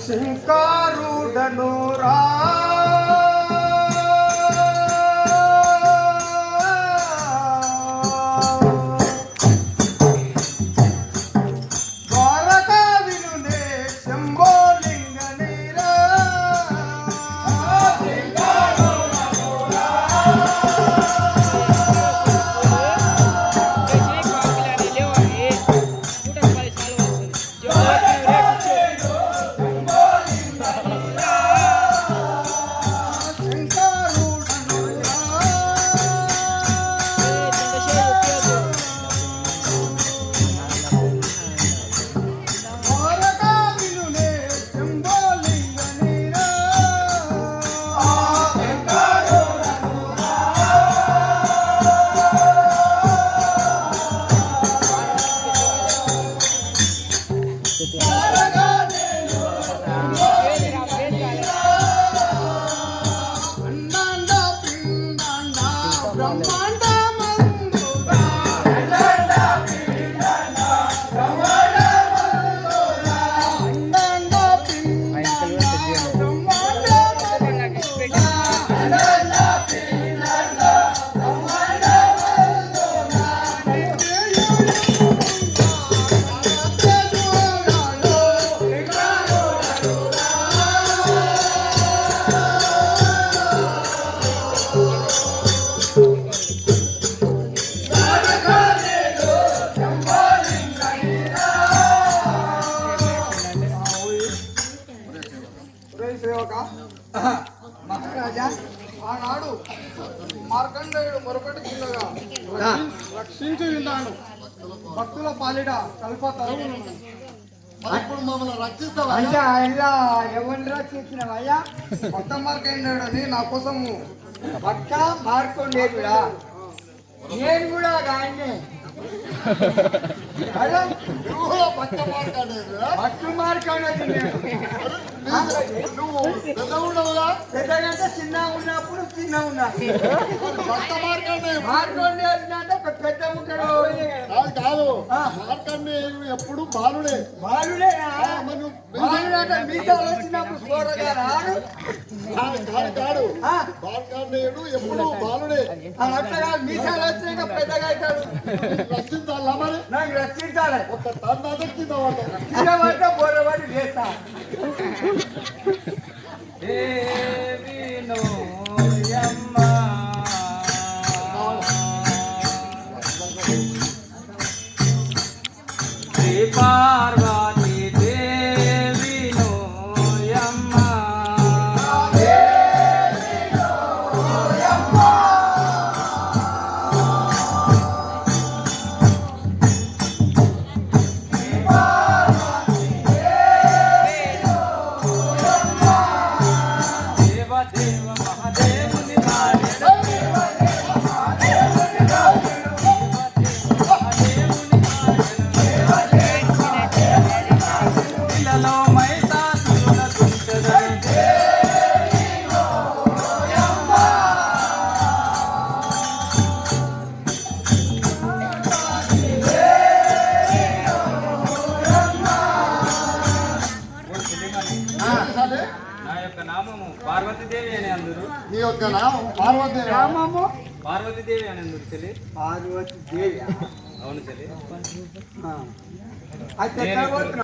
శంకరుడను రా మహారాజా ఆనాడు మార్కండేయుడు మొరపెట్టుకుండగా రక్షించి ఉన్నాను. భక్తుల పాలిట కల్పతరువు ఇప్పుడు మమ్మల్ని రక్షిస్తావా? ఎవరిని రక్షించినవయ్యా? భక్త మార్కండేయుడు అని నా కోసము. భక్త మార్కండేయుడా? నేను కూడా ఆయన్ని భక్తు మార్కండేయుడు. పెద్దగంటే చిన్న ఉన్నప్పుడు చిన్న ఉన్నా. మార్కండేయుడు అంటే పెద్ద ఉంటాడు కాదు. మార్కండేయుడు ఎప్పుడు బాలుడే. బాలుడేనా? బాలుడంటే మీసాలు వచ్చినప్పుడు చూడగా రాడు. కాడు మార్కండేయుడు ఎప్పుడు బాలుడే. అట్లా మీసాలు వచ్చినాక పెద్దగా అవుతాడు. రక్షించాలా మరి? నాకు రక్షించాలి. ఒక తండ్రి కింద కింద బోరబడి చేస్తా. పార్వతీ దేవి నోయమ్మ దేవ మహాదేవుని నా యొక్క నామము పార్వతీదేవి అని అందరు. నీ యొక్క నామం పార్వతీదేవి. రామము పార్వతీదేవి అని అందరు చెల్లి. పార్వతీదేవి. అవును చెల్లి. అయితే